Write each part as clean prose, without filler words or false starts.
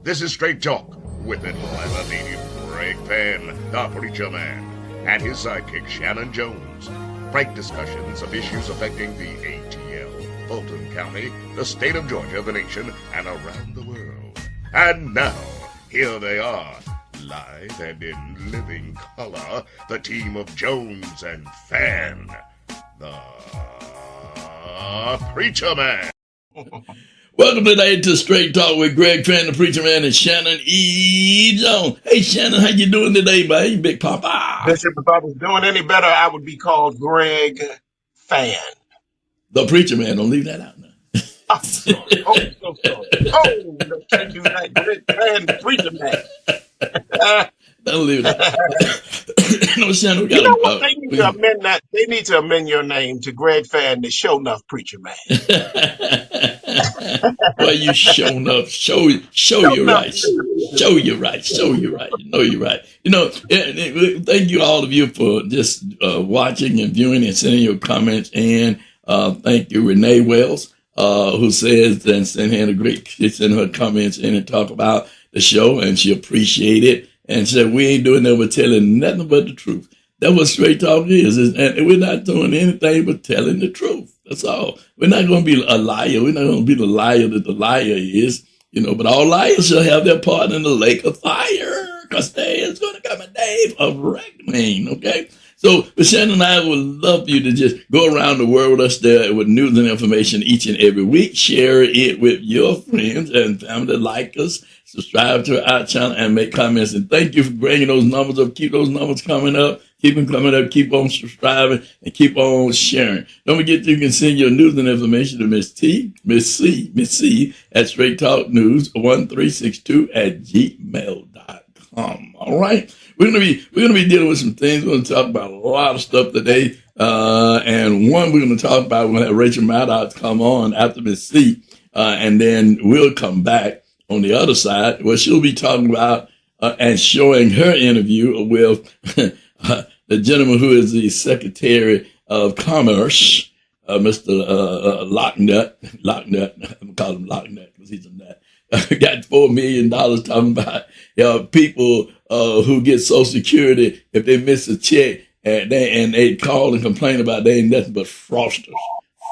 This is Straight Talk with it clever native Greg Fann, the Preacher Man, and his sidekick Shanan Jones. Frank discussions of issues affecting the ATL, Fulton County, the state of Georgia, the nation, and around the world. And now, here they are, live and in living color, the team of Jones and Fann, the Preacher Man. Welcome today to Straight Talk with Greg Fann, the Preacher Man, and Shanan E. Jones. Hey, Shanan, how you doing today, man? You big papa. Bishop, if I was doing any better, I would be called Greg Fann. The Preacher Man. Don't leave that out now. Oh, so sorry. Oh, no, can't do that. Greg Fann, the Preacher Man. Don't leave that. No, Shanan, we got You know what? They need to amend that. They need to amend your name to Greg Fann, the Show Enough Preacher Man. Well, you showing up. Show you right. Show you right. Show you right. You know you're right. You know, thank you all of you for just watching and viewing and sending your comments. And thank you, Renee Wells, who says and sent her comments in and talk about the show, and she appreciated it and said we ain't doing that but telling nothing but the truth. That's what Straight Talk is, and we're not doing anything but telling the truth. That's all. We're not going to be a liar. We're not going to be the liar that the liar is, you know, but all liars shall have their part in the lake of fire, because there is going to come a day of reckoning, okay? So, Shanan and I would love for you to just go around the world with us there with news and information each and every week. Share it with your friends and family. Like us, subscribe to our channel, and make comments. And thank you for bringing those numbers up. Keep those numbers coming up. Keep them coming up. Keep on subscribing and keep on sharing. Don't forget you can send your news and information to Miss C at Straight Talk News 1362 at gmail.com. All right. We're gonna be dealing with some things. We're gonna talk about a lot of stuff today. And one we're gonna talk about, we're gonna have Rachel Maddox come on after Miss C, and then we'll come back on the other side where she'll be talking about and showing her interview with the gentleman who is the Secretary of Commerce, Mr. Lutnick. I'm gonna call him Lutnick because he's a nut. Got $4 million talking about people who get Social Security if they miss a check, and they call and complain about they ain't nothing but fraudsters.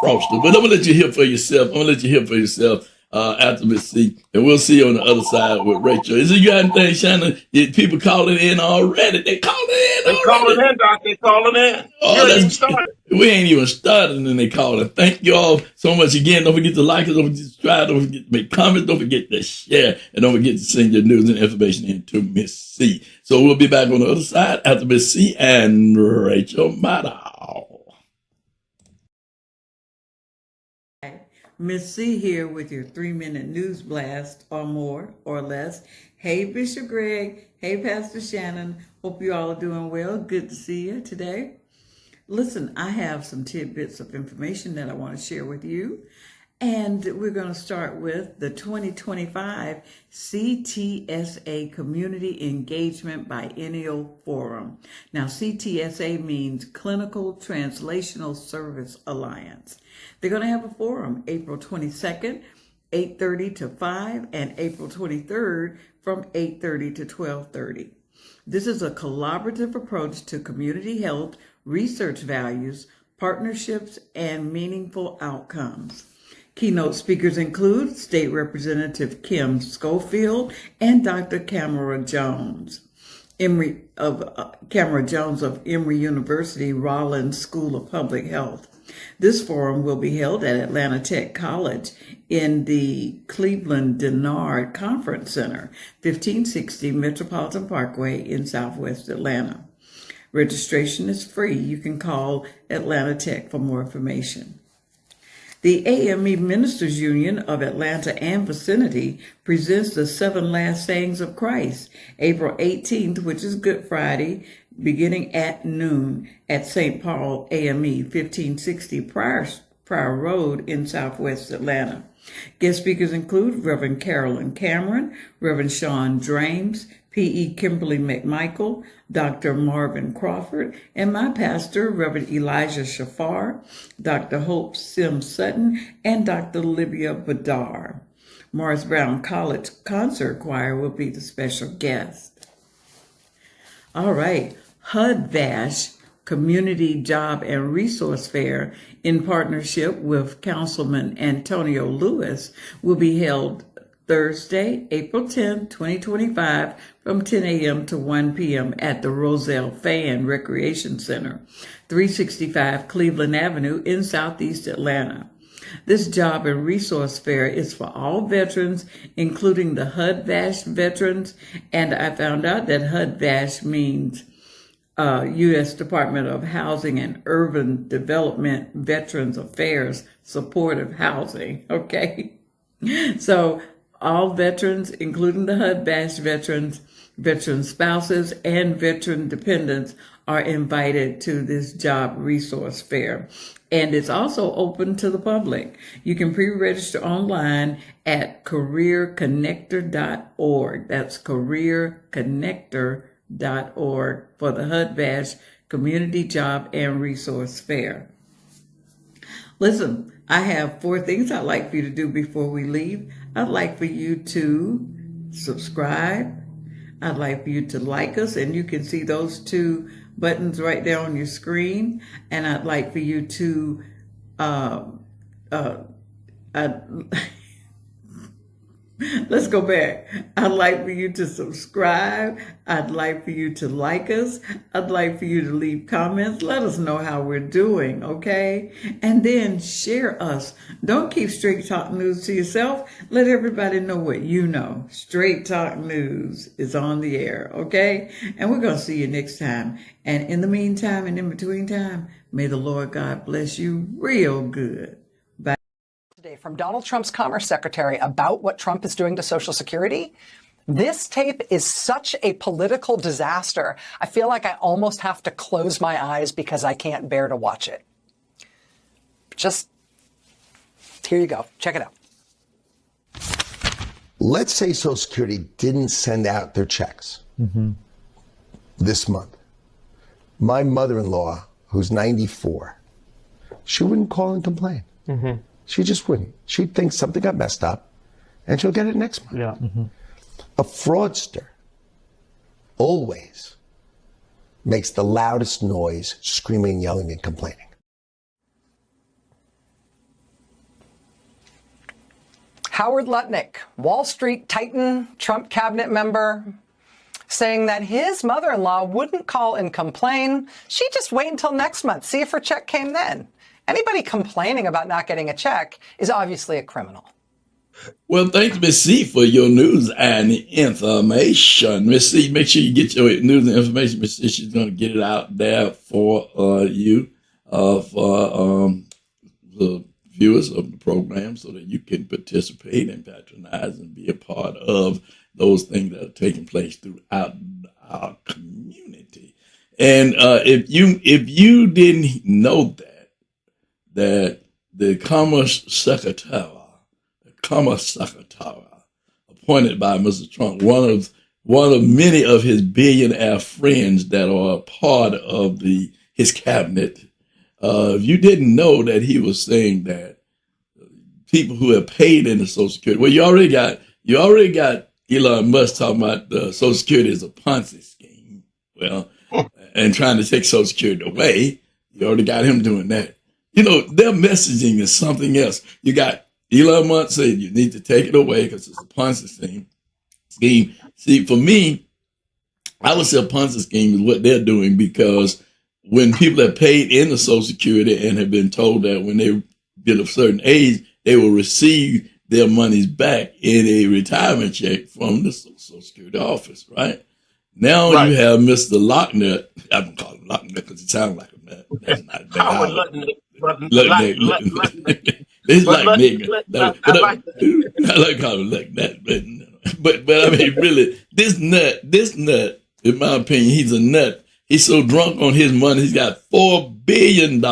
But I'm gonna let you hear for yourself. After we see, and we'll see you on the other side with Rachel. Is it you got anything, Shanan? People calling in already. They calling in. They calling in, Doc. They calling in. Oh, we ain't even started, and then they calling. Thank you all so much again. Don't forget to like us. Don't forget to subscribe. Don't forget to make comments. Don't forget to share, and don't forget to send your news and information in to Miss C. So we'll be back on the other side after Miss C and Rachel Maddow. Miss C here with your 3-minute news blast, or more or less. Hey, Bishop Greg. Hey, Pastor Shanan. Hope you all are doing well. Good to see you today. Listen, I have some tidbits of information that I want to share with you. And we're going to start with the 2025 CTSA Community Engagement Biennial Forum. Now, CTSA means Clinical Translational Service Alliance. They're going to have a forum April 22nd, 8:30 to 5, and April 23rd from 8:30 to 12:30. This is a collaborative approach to community health, research values, partnerships, and meaningful outcomes. Keynote speakers include State Representative Kim Schofield and Dr. Camera Jones. Camera Jones of Emory University Rollins School of Public Health. This forum will be held at Atlanta Tech College in the Cleveland Denard Conference Center, 1560 Metropolitan Parkway in Southwest Atlanta. Registration is free. You can call Atlanta Tech for more information. The AME Ministers Union of Atlanta and vicinity presents the 7 Last Sayings of Christ, April 18th, which is Good Friday, beginning at noon at St. Paul AME, 1560 Prior Road in Southwest Atlanta. Guest speakers include Reverend Carolyn Cameron, Reverend Sean Drames, P.E. Kimberly McMichael, Dr. Marvin Crawford, and my pastor, Reverend Elijah Shafar, Dr. Hope Sim Sutton, and Dr. Libya Badar. Morris Brown College Concert Choir will be the special guest. All right, HUD-VASH Community Job and Resource Fair in partnership with Councilman Antonio Lewis will be held Thursday, April 10th, 2025 from 10 a.m. to 1 p.m. at the Roselle Fann Recreation Center, 365 Cleveland Avenue in Southeast Atlanta. This job and resource fair is for all veterans, including the HUD-VASH veterans, and I found out that HUD-VASH means U.S. Department of Housing and Urban Development Veterans Affairs Supportive Housing, okay? So all veterans, including the HUD-VASH veterans, veteran spouses, and veteran dependents are invited to this job resource fair. And it's also open to the public. You can pre-register online at careerconnector.org. That's careerconnector.org for the HUD-VASH Community Job and Resource Fair. Listen, I have 4 things I'd like for you to do before we leave. I'd like for you to subscribe. I'd like for you to like us, and you can see those 2 buttons right there on your screen. And I'd like for you to let's go back. I'd like for you to subscribe. I'd like for you to like us. I'd like for you to leave comments. Let us know how we're doing, okay? And then share us. Don't keep Straight Talk News to yourself. Let everybody know what you know. Straight Talk News is on the air, okay? And we're going to see you next time. And in the meantime and in between time, may the Lord God bless you real good. Bye. Today from Donald Trump's Commerce Secretary about what Trump is doing to Social Security. This tape is such a political disaster. I feel like I almost have to close my eyes because I can't bear to watch it. Just, here you go. Check it out. Let's say Social Security didn't send out their checks this month. My mother-in-law, who's 94, she wouldn't call and complain. She just wouldn't. She'd think something got messed up, and she'll get it next month. Yeah. A fraudster always makes the loudest noise, screaming, yelling, and complaining. Howard Lutnick, Wall Street titan, Trump cabinet member, saying that his mother-in-law wouldn't call and complain. She'd just wait until next month, see if her check came then. Anybody complaining about not getting a check is obviously a criminal. Well, thanks, Miss C, for your news and information. Miss C, make sure you get your news and information. Miss C, she's going to get it out there for you, for the viewers of the program, so that you can participate and patronize and be a part of those things that are taking place throughout our community. And if you didn't know that the Commerce Secretary appointed by Mr. Trump, one of many of his billionaire friends that are a part of his cabinet, if you didn't know that he was saying that people who have paid into Social Security, well, you already got Elon Musk talking about Social Security as a Ponzi scheme, well, and trying to take Social Security away. You already got him doing that. You know, their messaging is something else. You got Elon Musk saying you need to take it away because it's a Ponzi scheme. See, for me, I would say a Ponzi scheme is what they're doing, because when people have paid into Social Security and have been told that when they get a certain age, they will receive their monies back in a retirement check from the Social Security office, right? Now you have Mr. Locknut. I'm going to call him Locknut because it sounds like a nut. That's not bad. It's like nigga. I like calling him like that, but I mean, really, this nut, in my opinion, he's a nut. He's so drunk on his money, he's got $4 billion,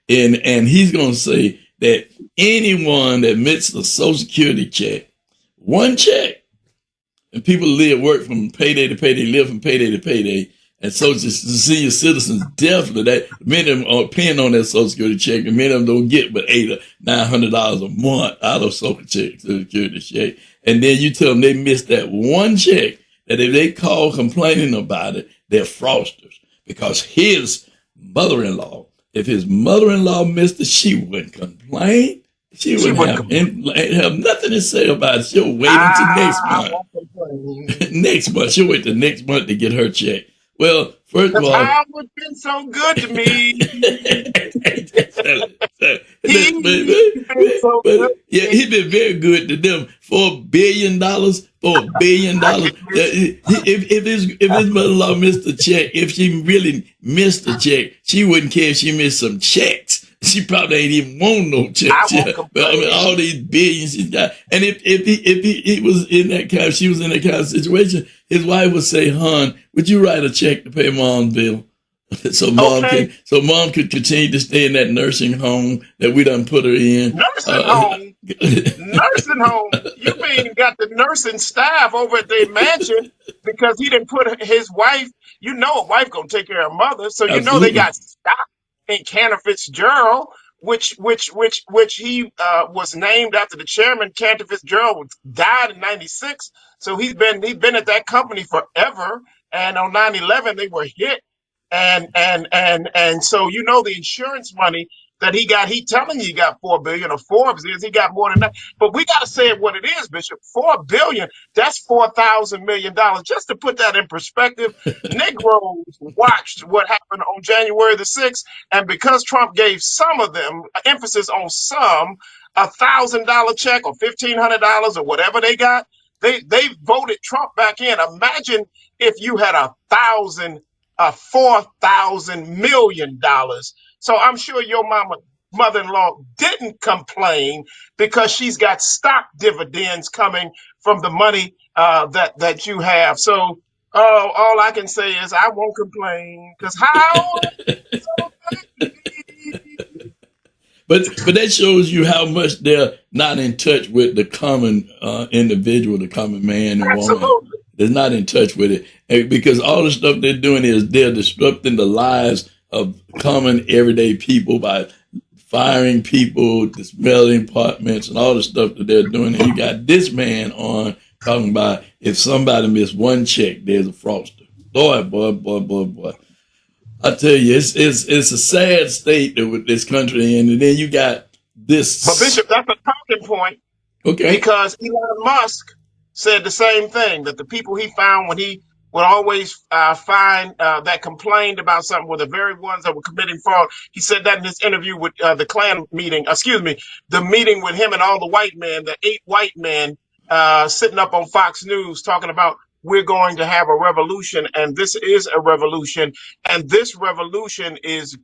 and he's gonna say that anyone that admits a Social Security check, one check, and people work from payday to payday, live from payday to payday, And so senior citizens definitely, that many of them are paying on their Social Security check, and many of them don't get but $800 or $900 a month out of Social Security check. And then you tell them they missed that one check, that if they call complaining about it, they're fraudsters. Because his mother-in-law, if his mother-in-law missed it, she wouldn't complain. She wouldn't have nothing to say about it. She'll wait until next month. Next month. She'll wait till next month to get her check. Well, first of all, Howard's been so good to me. He's been very good to them. $4 billion. If his mother-in-law missed a check, if she really missed a check, she wouldn't care if she missed some checks. She probably ain't even want no checks. But I mean, all these billions she's got. And if he was in that kind of, she was in that kind of situation, his wife would say, "Hon, would you write a check to pay mom's bill?" So mom could continue to stay in that nursing home that we done put her in. Nursing home. Nursing home. You mean got the nursing staff over at their mansion because he didn't put his wife. You know, a wife gonna take care of mother, so you know they got stock in Cantor Fitzgerald, which he was named after the chairman. Cantor Fitzgerald died in '96, so he's been at that company forever. And on 9/11 they were hit. And so you know the insurance money that he got, he telling you he got $4 billion, or Forbes is he got more than that. But we got to say it what it is, Bishop. $4 billion, that's $4,000 million. Just to put that in perspective, Negroes watched what happened on January the 6th, and because Trump gave some of them, emphasis on some, $1,000 check or $1,500 or whatever they got, they voted Trump back in. Imagine if you had $4,000 million. So I'm sure your mother-in-law didn't complain because she's got stock dividends coming from the money that you have. So all I can say is I won't complain because how. But that shows you how much they're not in touch with the common individual, the common man and woman. They're not in touch with it. And because all the stuff they're doing is they're disrupting the lives of common everyday people by firing people, dismantling apartments, and all the stuff that they're doing. And you got this man on talking about if somebody missed one check, there's a fraudster. Boy. I tell you, it's a sad state that with this country in, and then you got this. But Bishop, that's a talking point. Okay. Because Elon Musk said the same thing, that the people he found when he would always find that complained about something were the very ones that were committing fraud. He said that in his interview with the Klan meeting, the meeting with him and all the white men, the 8 white men sitting up on Fox News talking about we're going to have a revolution, and this is a revolution, and this revolution is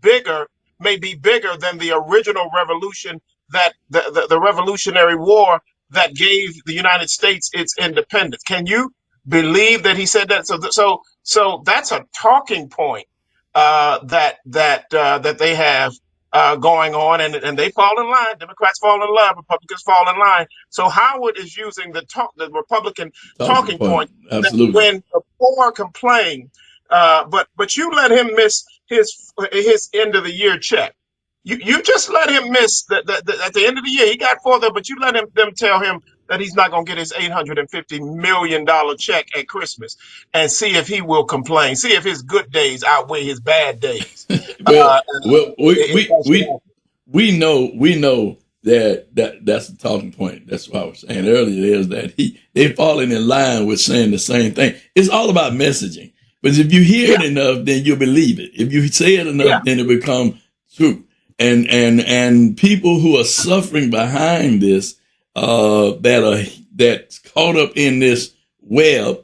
bigger, may be bigger than the original revolution, that the Revolutionary War that gave the United States its independence. Can you believe that he said that? So that's a talking point that they have going on, and they fall in line. Democrats fall in line, Republicans fall in line. So Howard is using the Republican talking point. Absolutely. When the poor complain, but you let him miss his end of the year check. You just let him miss that at the end of the year he got $4, but you let them tell him that he's not going to get his $850 million check at Christmas, and see if he will complain. See if his good days outweigh his bad days. We know that's the talking point. That's what I was saying earlier. Is that they're falling in line with saying the same thing. It's all about messaging. But if you hear it enough, then you believe it. If you say it enough, then it becomes true. And people who are suffering behind this, that's caught up in this web,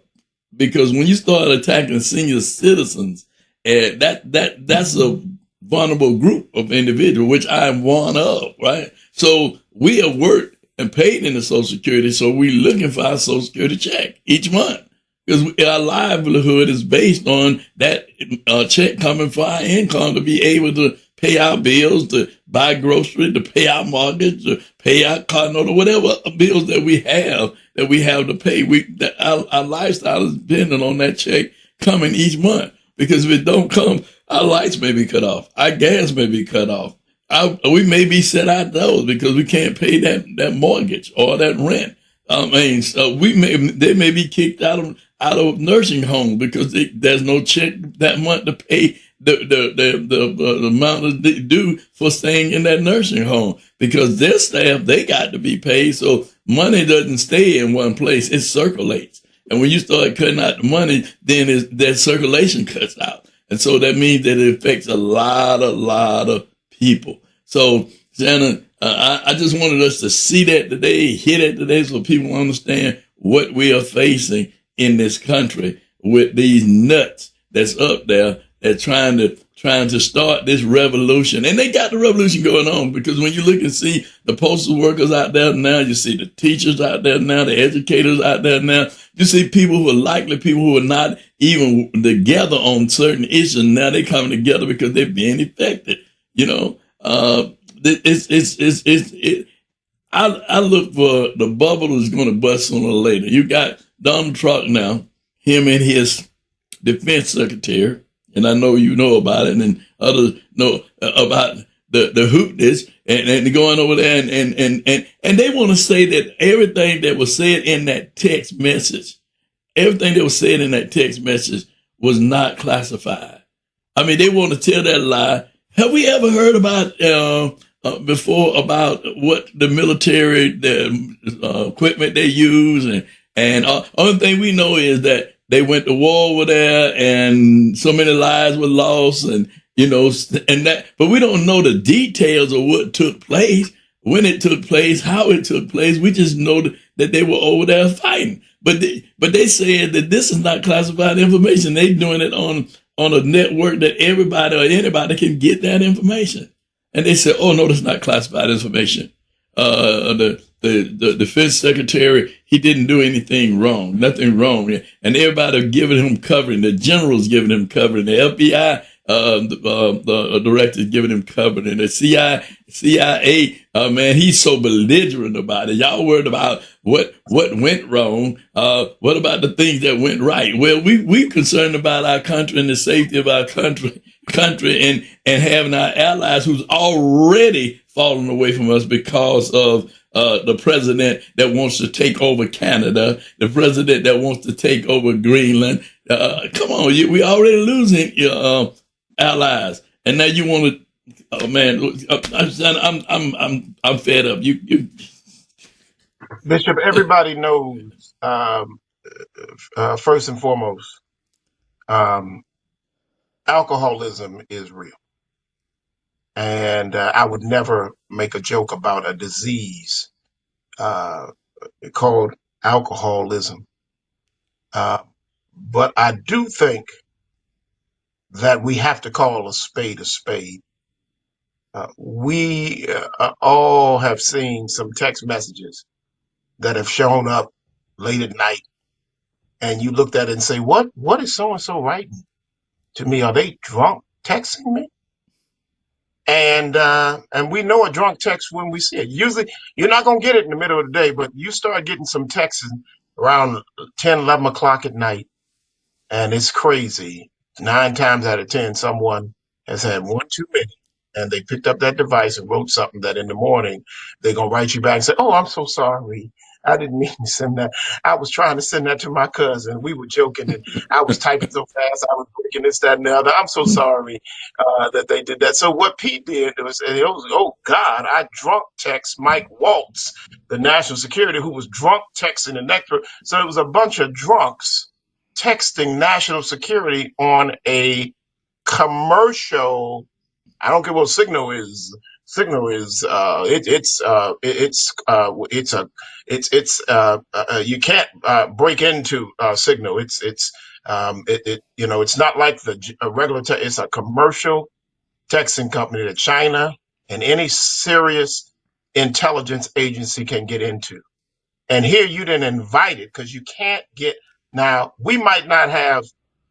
because when you start attacking senior citizens, that's a vulnerable group of individuals, which I'm one of, right? So we have worked and paid into Social Security, so we're looking for our Social Security check each month, because our livelihood is based on that check coming for our income to be able to pay our bills, to buy groceries, to pay our mortgage, to pay our car note, or whatever bills that we have to pay. Our lifestyle is dependent on that check coming each month. Because if it don't come, our lights may be cut off, our gas may be cut off. We may be set outdoors because we can't pay that mortgage or that rent. So they may be kicked out of nursing homes because there's no check that month to pay the amount they due for staying in that nursing home, because their staff, they got to be paid. So money doesn't stay in one place; it circulates. And when you start cutting out the money, then that circulation cuts out, and so that means that it affects a lot of people. So, Shannon, I just wanted us to see that today, hear that today, so people understand what we are facing in this country with these nuts that's up there that's trying to start this revolution. And they got the revolution going on, because when you look and see the postal workers out there now, you see the teachers out there now, the educators out there now, you see people who are not even together on certain issues. Now they're coming together because they're being affected, I look for the bubble is going to bust sooner or later. You got Donald Trump now, him and his defense secretary, and I know you know about it, and others know about the hoopness, and going over there, and they want to say that everything that was said in that text message, was not classified. I mean, they want to tell that lie. Have we ever heard about before about what the military, the equipment they use, and only thing we know is that they went to war over there, and so many lives were lost, and that. But we don't know the details of what took place, when it took place, how it took place. We just know that they were over there fighting. But they said that this is not classified information. They doing it on a network that everybody or anybody can get that information. And they said, oh, no, that's not classified information. The defense secretary, he didn't do anything wrong, nothing wrong. And everybody giving him covering. The general's giving him covering. The FBI the director's giving him covering. And the CIA, man, he's so belligerent about it. Y'all worried about what went wrong. What about the things that went right? Well, we concerned about our country and the safety of our country and having our allies who's already fallen away from us because of the president that wants to take over Canada, the president that wants to take over Greenland. Come on, we already losing allies, and now you want to? Oh man, I'm fed up. You Bishop, everybody knows, first and foremost, alcoholism is real. And I would never make a joke about a disease called alcoholism. But I do think that we have to call a spade a spade. We all have seen some text messages that have shown up late at night, and you looked at it and say, what is so-and-so writing to me? Are they drunk texting me? And we know a drunk text when we see it. Usually you're not going to get it in the middle of the day, but you start getting some texts around 10, 11 o'clock at night, and it's crazy. 9 times out of 10, someone has had one too many, and they picked up that device and wrote something that in the morning they're going to write you back and say, oh, I'm so sorry. I didn't mean to send that. I was trying to send that to my cousin. We were joking, and I was typing so fast, I was breaking this, that, and the other. I'm so sorry that they did that. So what Pete did was, oh, God, I drunk text Mike Waltz, the national security, who was drunk texting the nectar. So it was a bunch of drunks texting national security on a commercial. I don't care what Signal is. Signal is you can't break into Signal. It's not like a regular text. It's a commercial texting company that China and any serious intelligence agency can get into. And here you didn't invite it because you can't get. Now we might not have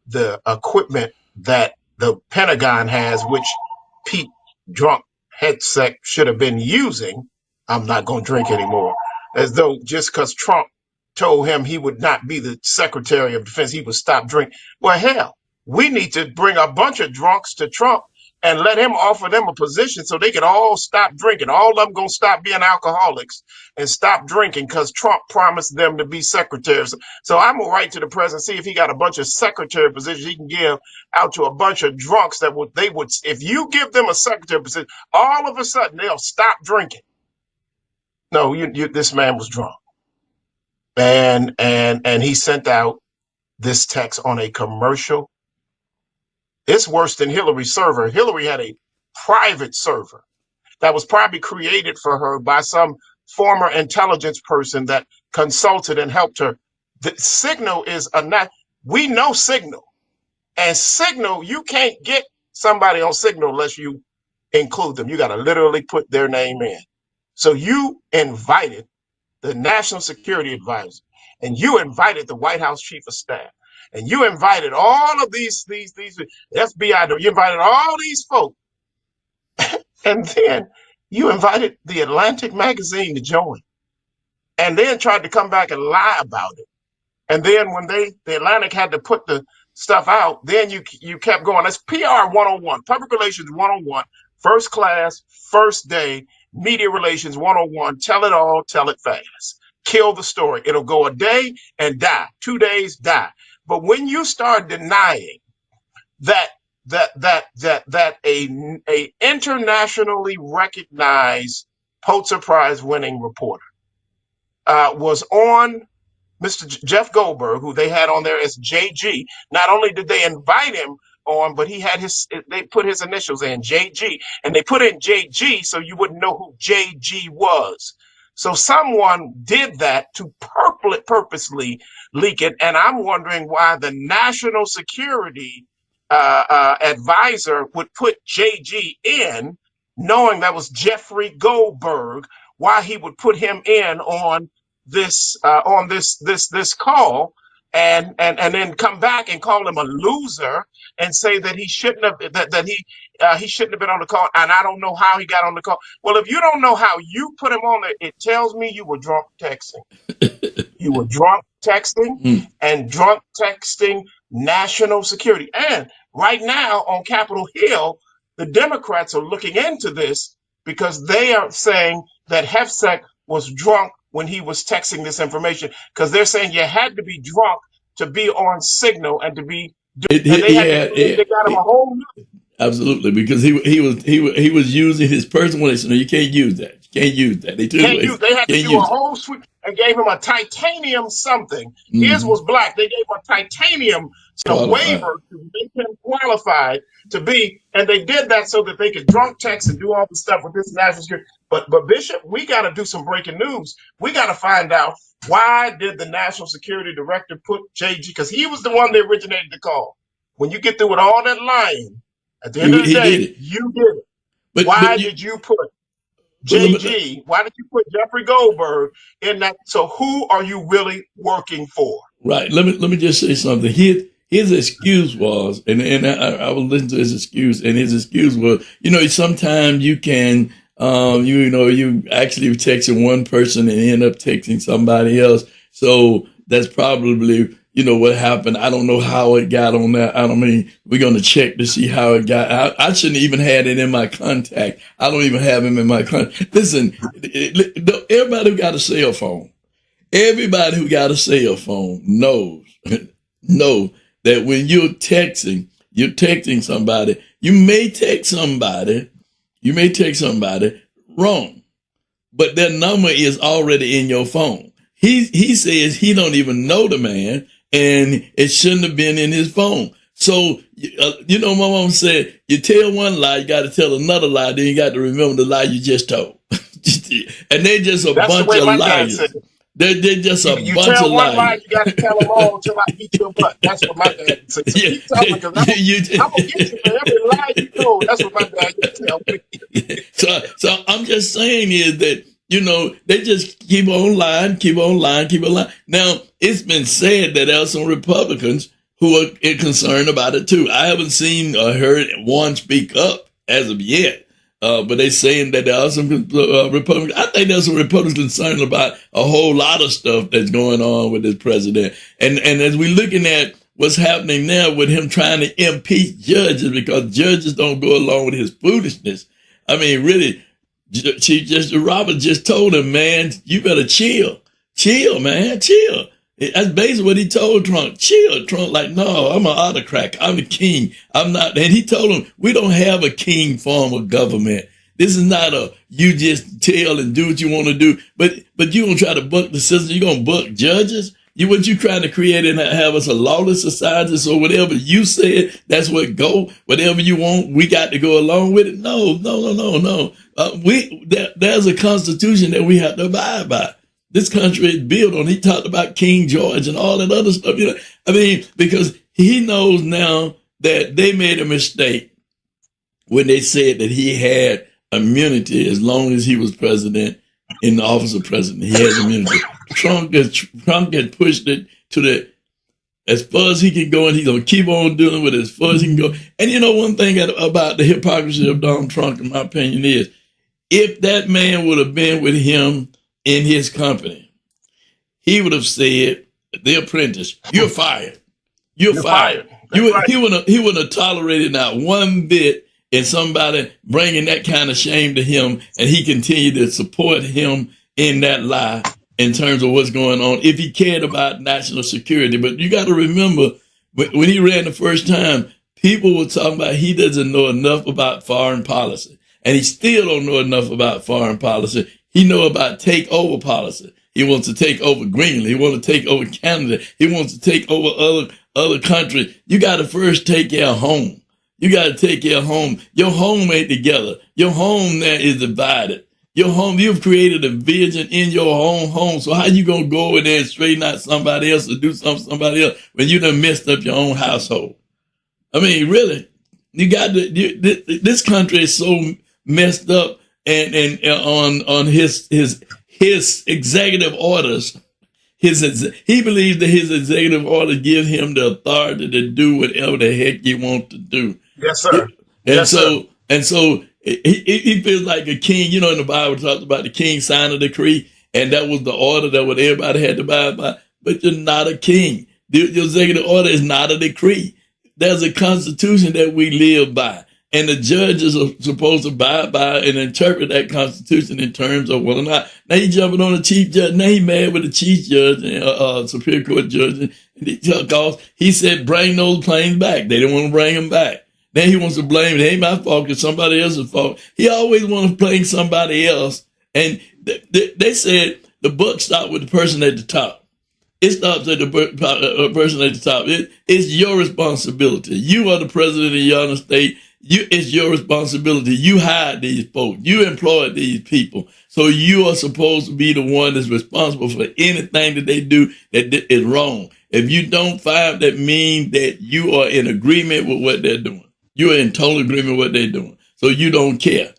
the equipment that the Pentagon has, which Pete drunk headset should have been using. I'm not going to drink anymore. As though just because Trump told him he would not be the Secretary of Defense. He would stop drinking. Well, hell, we need to bring a bunch of drunks to Trump and let him offer them a position so they could all stop drinking. All of them going to stop being alcoholics and stop drinking because Trump promised them to be secretaries. So I'm going to write to the president, see if he got a bunch of secretary positions he can give out to a bunch of drunks that if you give them a secretary position, all of a sudden they'll stop drinking. No, this man was drunk. And he sent out this text on a commercial. It's worse than Hillary's server. Hillary had a private server that was probably created for her by some former intelligence person that consulted and helped her. The Signal is we know Signal. And Signal, you can't get somebody on Signal unless you include them. You got to literally put their name in. So you invited the National Security Advisor, and you invited the White House Chief of Staff, and you invited all of these FBI, you invited all these folks, and then you invited the Atlantic magazine to join, and then tried to come back and lie about it. And then when the Atlantic had to put the stuff out, then you kept going. That's PR 101, Public Relations 101, first class, first day, Media Relations 101, tell it all, tell it fast. Kill the story. It'll go a day and die. 2 days, die. But when you start denying that a internationally recognized Pulitzer Prize winning reporter was on Mr. Jeff Goldberg, who they had on there as JG, not only did they invite him on, but they put his initials in, JG, and they put in JG so you wouldn't know who JG was. So someone did that to purposely leak it, and I'm wondering why the national security advisor would put JG in, knowing that was Jeffrey Goldberg, why he would put him in on this call, and then come back and call him a loser and say that he shouldn't have he shouldn't have been on the call, and I don't know how he got on the call. Well, if you don't know how you put him on there, it tells me you were drunk texting. You were drunk texting and drunk texting national security. And right now on Capitol Hill, the Democrats are looking into this because they are saying that Hefsek was drunk when he was texting this information, because they're saying you had to be drunk to be on Signal and to be. They got him a whole. Absolutely, because he was using his personal relationship. You can't use that. You can't use that. They had to do a whole suite and gave him a titanium something. His was black. They gave him a titanium waiver to make him qualified to be, and they did that so that they could drunk text and do all the stuff with this national security. But Bishop, we got to do some breaking news. We got to find out, why did the national security director put JG? Because he was the one that originated the call. When you get through with all that lying, at the end of the day, you did it. Why did you put JG? Why did you put Jeffrey Goldberg in that? So who are you really working for? Right. Let me just say something. His excuse was, and I was listening to his excuse, and his excuse was, sometimes you can, you actually texting one person and end up texting somebody else. So that's probably, what happened. I don't know how it got on that. We're going to check to see how it got. I shouldn't even had it in my contact. I don't even have him in my contact. Listen, everybody who got a cell phone, knows that when you're texting somebody, you may text somebody wrong, but their number is already in your phone. He says he don't even know the man, and it shouldn't have been in his phone. So, my mom said, you tell one lie, you got to tell another lie, then you got to remember the lie you just told. And they're just a bunch of liars. They're just a bunch of liars. You tell one lie, you got to tell them all until I beat your butt. That's what my dad said. So keep telling me, because I'm going to get you for every lie you told. That's what my dad used to tell me. So I'm just saying is that, they just keep on lying. Now, it's been said that there are some Republicans who are concerned about it too. I haven't seen or heard one speak up as of yet. But they saying that there are some Republicans. I think there's some Republicans concerned about a whole lot of stuff that's going on with this president. And as we're looking at what's happening now with him trying to impeach judges because judges don't go along with his foolishness. I mean, really, Chief Justice Roberts just told him, man, you better chill. Chill, man, chill. That's basically what he told Trump. Chill. Trump like, no, I'm an autocrat. I'm the king. I'm not. And he told him, we don't have a king form of government. This is not a, you just tell and do what you want to do. But you going to try to buck the system. You're going to buck judges. What you trying to create and have us a lawless society. So whatever you said, that's what go. Whatever you want, we got to go along with it. No. There's a constitution that we have to abide by. This country is built on, he talked about King George and all that other stuff, you know. I mean, because he knows now that they made a mistake when they said that he had immunity as long as he was president, in the office of president. He has immunity. Trump had pushed it to the, as far as he can go, and he's going to keep on doing it as far as he can go. And you know, one thing about the hypocrisy of Donald Trump, in my opinion, is if that man would have been with him in his company, he would have said, the apprentice, you're fired. You're fired. Right. He wouldn't have tolerated not one bit in somebody bringing that kind of shame to him, and he continued to support him in that lie in terms of what's going on, if he cared about national security. But you got to remember, when he ran the first time, people were talking about he doesn't know enough about foreign policy. And he still don't know enough about foreign policy. He know about takeover policy. He wants to take over Greenland. He wants to take over Canada. He wants to take over other countries. You got to first take care of home. You got to take care of home. Your home ain't together. Your home now is divided. Your home, you've created a vision in your own home. So how you going to go over there and straighten out somebody else or do something somebody else when you done messed up your own household? I mean, really, you got to, this country is so messed up and on his executive orders. He believes that his executive order give him the authority to do whatever the heck he wants to do. Yes, sir. And so he feels like a king. You know, in the Bible, it talks about the king signed a decree, and that was the order that what everybody had to abide by. But you're not a king. The executive order is not a decree. There's a constitution that we live by. And the judges are supposed to abide by and interpret that constitution in terms of whether or not. Now he jumping on the chief judge. Now he mad with the chief judge and Superior Court judge. Because he said, bring those planes back. They didn't want to bring them back. Then he wants to blame it. It ain't my fault, it's somebody else's fault. He always wants to blame somebody else. And they said the buck stopped with the person at the top. It stops at the person at the top. It's your responsibility. You are the president of the United States. It's your responsibility. You hired these folks. You employed these people. So you are supposed to be the one that's responsible for anything that they do that is wrong. If you don't fire, that means that you are in agreement with what they're doing. You are in total agreement with what they're doing. So you don't care.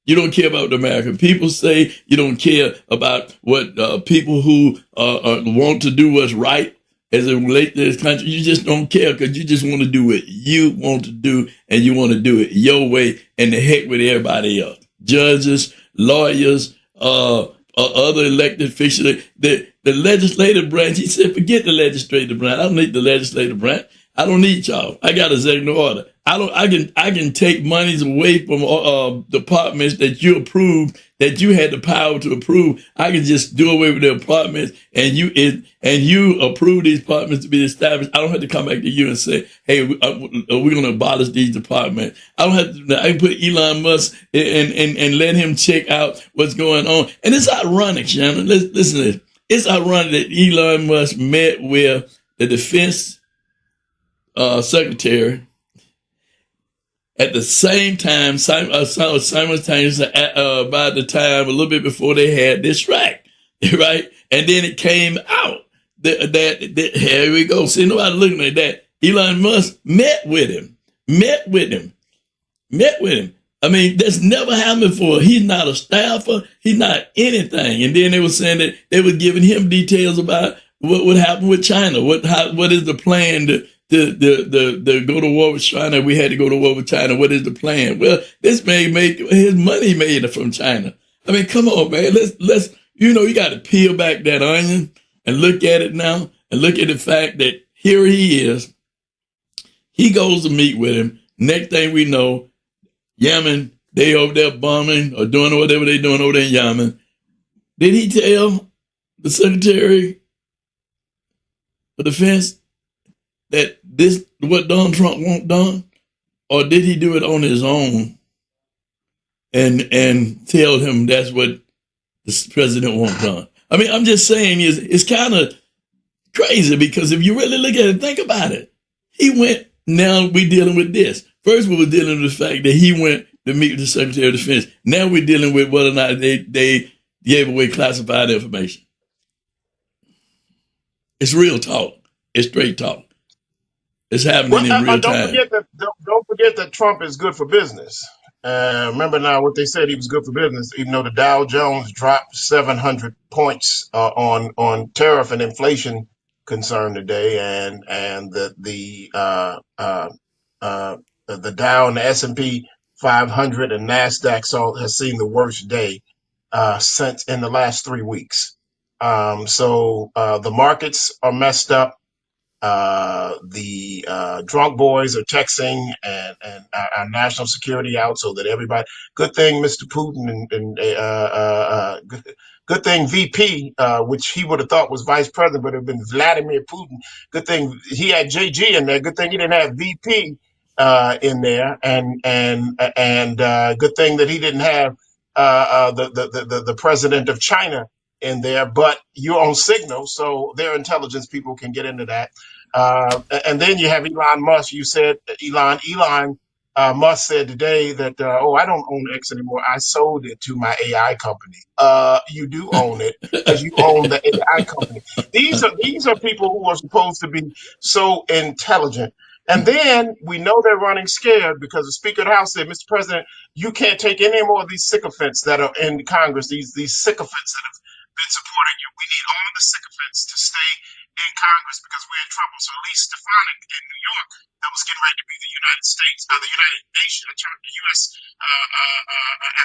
You don't care about what the American people say. You don't care about what people who want to do what's right as it relates to this country. You just don't care because you just want to do what you want to do, and you want to do it your way, and the heck with everybody else. Judges, lawyers, other elected officials, the legislative branch. He said, forget the legislative branch. I don't need the legislative branch. I don't need y'all. I got executive order. I can take monies away from departments that you approved, that you had the power to approve. I can just do away with the departments, and you approve these departments to be established. I don't have to come back to you and say, hey, we're going to abolish these departments. I don't have to. I can put Elon Musk and let him check out what's going on. And it's ironic, Shannon. Listen to this. It's ironic that Elon Musk met with the defense secretary at the same time, simultaneously, by the time, a little bit before they had this strike, right? And then it came out that here we go. See, nobody looking at that. Elon Musk met with him. I mean, that's never happened before. He's not a staffer. He's not anything. And then they were saying that they were giving him details about what would happen with China. What is the plan to go to war with China. We had to go to war with China. What is the plan? Well, this man make his money made from China. I mean, come on, man. Let's you got to peel back that onion and look at it now, and look at the fact that here he is. He goes to meet with him. Next thing we know, Yemen, they over there bombing or doing whatever they doing over there in Yemen. Did he tell the Secretary of Defense that this what Donald Trump want done, or did he do it on his own and tell him that's what the president want done? I mean, I'm just saying it's kind of crazy, because if you really look at it, think about it. He went. Now we're dealing with this. First, we were dealing with the fact that he went to meet with the Secretary of Defense. Now we're dealing with whether or not they gave away classified information. It's real talk. It's straight talk. It's happening in real time. Don't forget that Trump is good for business. Remember now what they said, he was good for business, even though the Dow Jones dropped 700 points on tariff and inflation concern today, and the Dow and the S&P 500 and Nasdaq has seen the worst day since in the last 3 weeks. So the markets are messed up. The drunk boys are texting and our national security out so that everybody. Good thing Mr. Putin and good thing VP, which he would have thought was vice president, but it would have been Vladimir Putin. Good thing he had JG in there. Good thing he didn't have VP in there, and good thing that he didn't have the president of China in there. But you're on Signal, so their intelligence people can get into that. And then you have Elon Musk. You said Elon Musk said today that, I don't own X anymore. I sold it to my AI company. You do own it because you own the AI company. These are people who are supposed to be so intelligent. And then we know they're running scared because the Speaker of the House said, Mr. President, you can't take any more of these sycophants that are in Congress, these sycophants that have been supporting you. We need all of the sycophants to stay in Congress because we're in trouble. So at least Stefanik in New York, that was getting ready to be the United States, the United Nations, the U.S.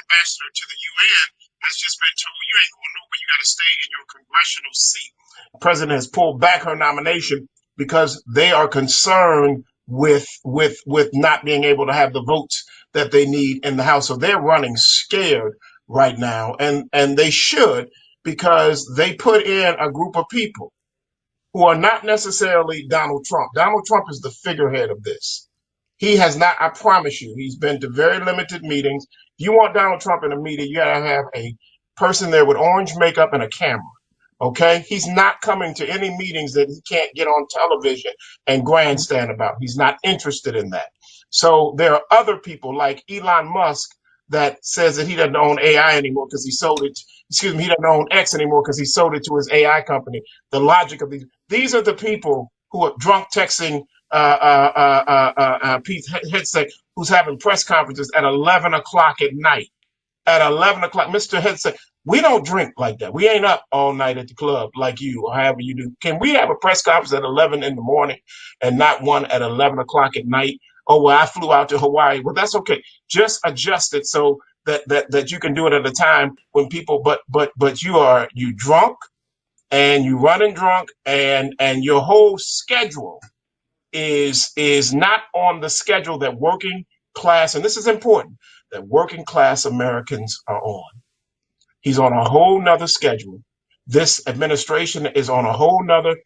Ambassador to the UN, has just been told, you ain't going nowhere. You got to stay in your congressional seat. The president has pulled back her nomination because they are concerned with not being able to have the votes that they need in the House. So they're running scared right now, and they should, because they put in a group of people who are not necessarily Donald Trump. Donald Trump is the figurehead of this. He has not, I promise you, he's been to very limited meetings. If you want Donald Trump in a meeting, you gotta have a person there with orange makeup and a camera. Okay? He's not coming to any meetings that he can't get on television and grandstand about. He's not interested in that. So there are other people like Elon Musk that says that he doesn't own AI anymore because he sold it. He doesn't own X anymore because he sold it to his AI company. The logic of these are the people who are drunk texting Pete Hegseth, who's having press conferences at 11 o'clock at night. At 11 o'clock, Mr. Hegseth, we don't drink like that. We ain't up all night at the club like you or however you do. Can we have a press conference at 11 in the morning and not one at 11 o'clock at night? Oh, well, I flew out to Hawaii. Well, that's okay. Just adjust it so that you can do it at a time when people, but you drunk and you running drunk and your whole schedule is not on the schedule that working class, and this is important, that working class Americans are on. He's on a whole nother schedule. This administration is on a whole nother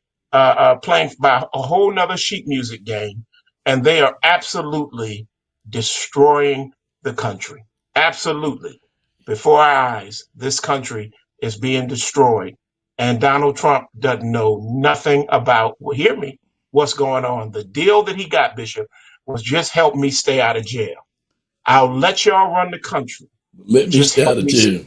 playing by a whole nother sheet music game, and they are absolutely destroying the country. Absolutely. Before our eyes, this country is being destroyed, and Donald Trump doesn't know nothing about, well, hear me, what's going on. The deal that he got, Bishop, was just help me stay out of jail. I'll let y'all run the country. Let me stay out of jail.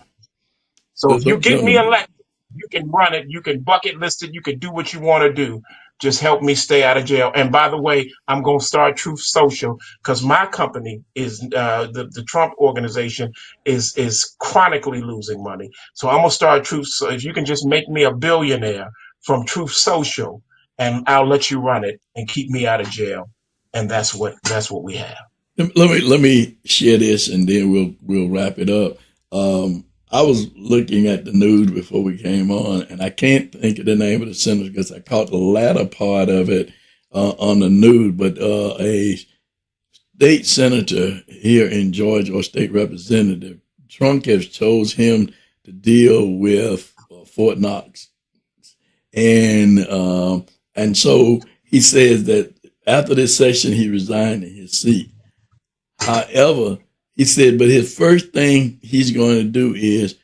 So if you get me elected, you can run it, you can bucket list it, you can do what you want to do. Just help me stay out of jail. And by the way, I'm going to start Truth Social because my company is the Trump organization is chronically losing money. So I'm going to start Truth. So if you can just make me a billionaire from Truth Social, and I'll let you run it and keep me out of jail. And that's what we have. Let me share this, and then we'll wrap it up. I was looking at the news before we came on, and I can't think of the name of the senator because I caught the latter part of it on the news. But a state senator here in Georgia, or state representative, Trump has chose him to deal with Fort Knox, and so he says that after this session he resigned in his seat. However, he said, but his first thing he's going to do is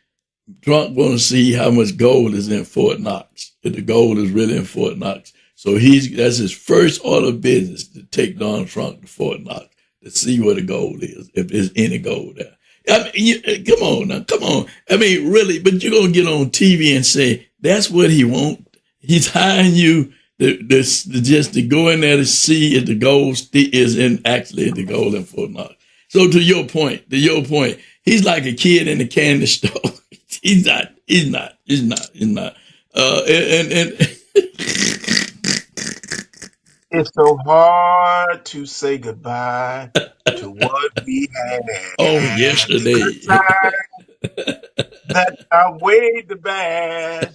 Trump want to see how much gold is in Fort Knox, if the gold is really in Fort Knox. So that's his first order of business, to take Donald Trump to Fort Knox to see where the gold is, if there's any gold there. I mean, come on. I mean, really, but you're going to get on TV and say, that's what he wants. He's hiring you just to go in there to see if the gold is actually in the gold in Fort Knox. So to your point, he's like a kid in the candy store. He's not. And It's so hard to say goodbye to what we had. yesterday. That I weighed the bag.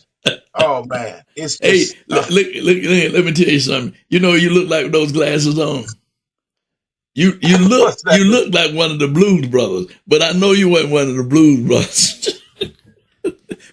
Oh man, it's Hey, just look, let me tell you something. You know, you look like with those glasses on. You look like one of the Blues Brothers, but I know you weren't one of the Blues Brothers.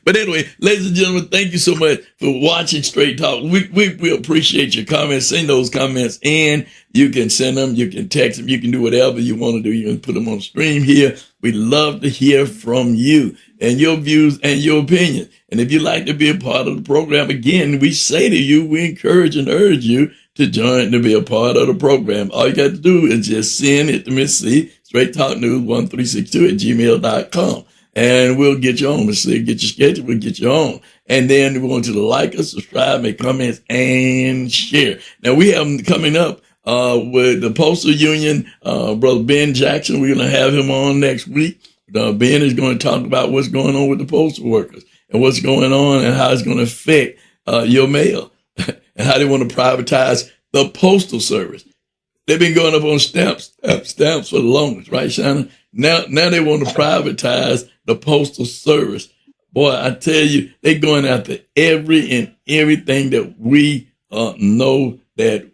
But anyway, ladies and gentlemen, thank you so much for watching Straight Talk. We appreciate your comments. Send those comments in. You can send them. You can text them. You can do whatever you want to do. You can put them on the stream here. We'd love to hear from you and your views and your opinions. And if you'd like to be a part of the program, again, we say to you, we encourage and urge you to join, to be a part of the program. All you got to do is just send it to Miss C, Straight Talk News 1362 at gmail.com. And we'll get you on. We'll get your schedule. We'll get you on. And then we want you to like us, subscribe, make comments, and share. Now, we have coming up with the Postal Union, Brother Ben Jackson. We're going to have him on next week. Ben is going to talk about what's going on with the postal workers and what's going on and how it's going to affect your mail and how they want to privatize the postal service. They've been going up on stamps for the longest, right, Shanan? Now they want to privatize the postal service. Boy, I tell you, they're going after everything that we know that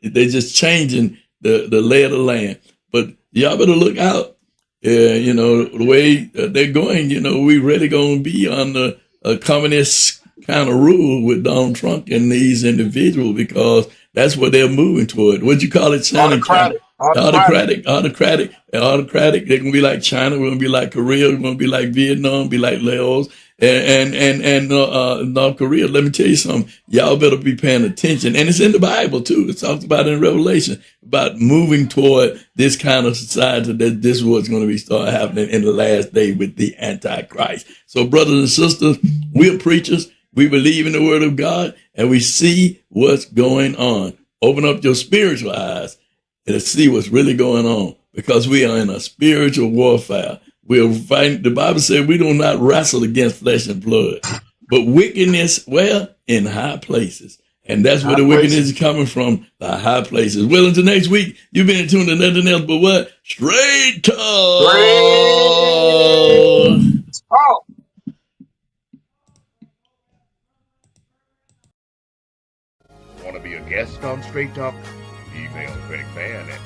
they're just changing the lay of the land. But y'all better look out. You know, the way they're going, you know, we really going to be on the communist kind of rule with Donald Trump and these individuals, because that's what they're moving toward. What'd you call it, China? Autocratic. They're gonna be like China. We're gonna be like Korea. We're gonna be like Vietnam. Be like Laos and North Korea. Let me tell you something. Y'all better be paying attention. And it's in the Bible too. It talks about it in Revelation about moving toward this kind of society. That this is what's going to be start happening in the last day with the Antichrist. So, brothers and sisters, we're preachers. We believe in the Word of God, and we see what's going on. Open up your spiritual eyes and see what's really going on, because we are in a spiritual warfare. We're fighting. The Bible said we do not wrestle against flesh and blood, but wickedness, well, in high places. And that's where the wickedness is coming from, the high places. Well, until next week, you've been tuned to nothing else but what? Straight Talk. oh. Want to be a guest on Straight Talk? Email Greg Fann at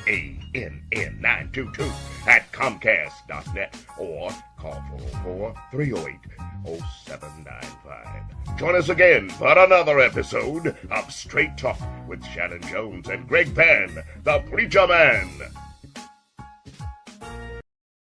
FANN922 at Comcast.net or call 404-308-0795. Join us again for another episode of Straight Talk with Shanan Jones and Greg Fann, the Preacher Man.